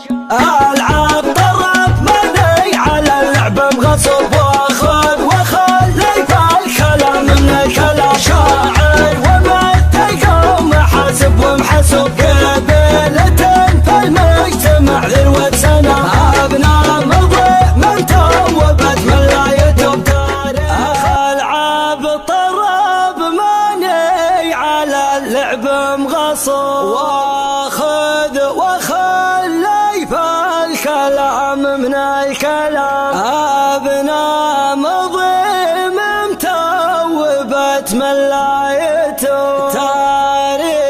العب طرب مني على اللعب مغصب واخذ وخلي فالكلام من الكلام شاعر ومتقوم محاسب ومحسوب قبيلة في المجتمع ذروة سنة أبناء مضي من توبت من لا يتوب تاريخ العب طرب مني على اللعب مغصب واخذ وخلي فالكلام من الكلام أبناء مضي متوبت من لا يتوب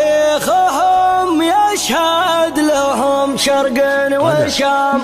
تاريخهم يشهد لهم شرق وشام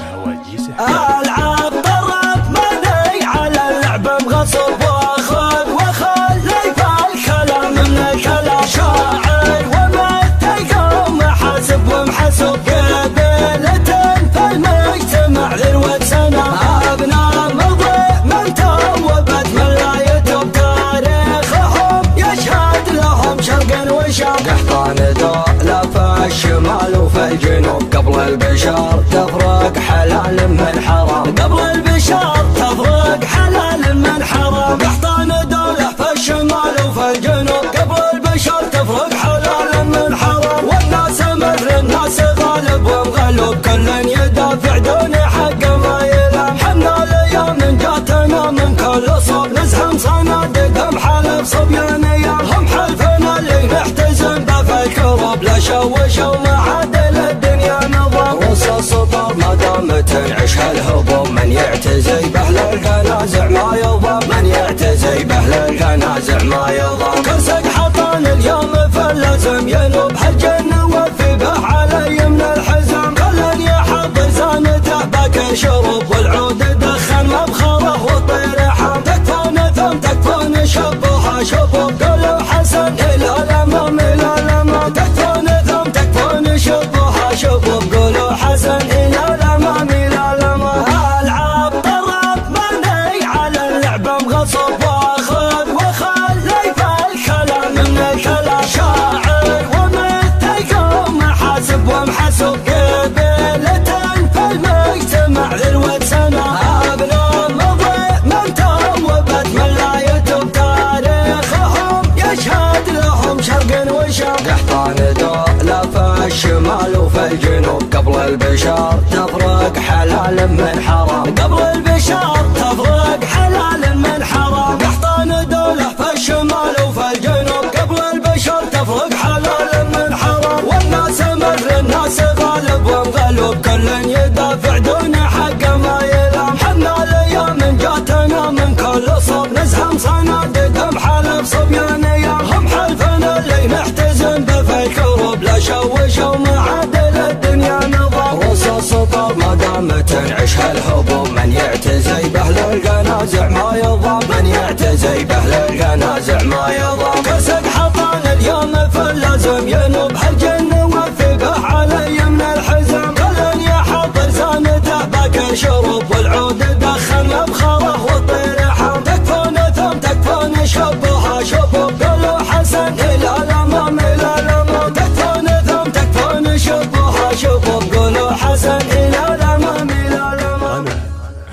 العب طرب مني على اللعب مغصب واخذ وخلي فالكلام من الكلام شاعر ومتقوم محاسب ومحسوب قبيلة في المجتمع ذروة سنة أبناء مضي من توبت من لا يتوب تاريخهم يشهد لهم شرق وشام قحطان دولة في الشمال وفي الجنوب قبل البشر تفرق حلال من حرام قبل البشر تفرق حلال من حرام قحطان دولة في الشمال وفي الجنوب قبل البشر تفرق حلال من حرام والناس مر الناس غالب ومغلوب كل يدافع دون حق ما يلام حنا الايام جاتنا من كل صوب نزهم صنادقهم حلف صبيان ايامهم حلفنا اللي نحتزم به في الكروب لا شوشوا معادل الدنيا نظام رصاص طار ما دام تنعش هالهبوب من يعتزي باهل الجنازع ما يضام من يعتزي باهل الجنازع ما يضام كرسك حطان اليوم فلازم ينوب هالجنة وفي به علي من الحزام خلن يحضر زانته باكر شرب والعود دخن مبخره وطير حام تكفون ثم تكفون شبوها شبوب قولوا حسن الى الامام الى الامام تكفون ثم تكفون شبوها شبوب قولوا حسن الى الامام الى الامام العب طرب مني على اللعب مغصب واخذ وخلي فالكلام من الكلام شاعر ومتقوم محاسب ومحسوب قبيلة في المجتمع ذروة سنة أبناء مضي من توبت من لا يتوب تاريخهم يشهد لهم شرق وشام قحطان دولة في الشمال وفي الجنوب قبل البشر تفرق حلال من حرام قبل البشر تفرق حلال من حرام قحطان دولة في الشمال وفي الجنوب قبل البشر تفرق حلال من حرام والناس مر الناس غالب ومغلوب كل يدافع دون حق ما يلام حنا الايام جاتنا من كل صوب نزهم صنادقهم حلف صبيان ايامهم حلفنا اللي نحتزم به في الكروب لا شوشوا معادل الدنيا نظام رصاص طار ما دام تنعش هالهبوب من يعتزي باهل الجنازع ما يضام من يعتزي باهل الجنازع ما يضام كرسك حطان اليوم فلازم ينوب هالجنة وفي به علي من الحزام خلن يحضر زانته باكر شرب والعود دخن مبخره وطير حام تكفون ثم تكفون شبوها شبوب قولوا حسن الى الامام الى الامام تكفون ثم تكفون شبوها شبوب قولوا حسن الى الامام الى الامام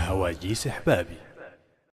هواجيس احبابي.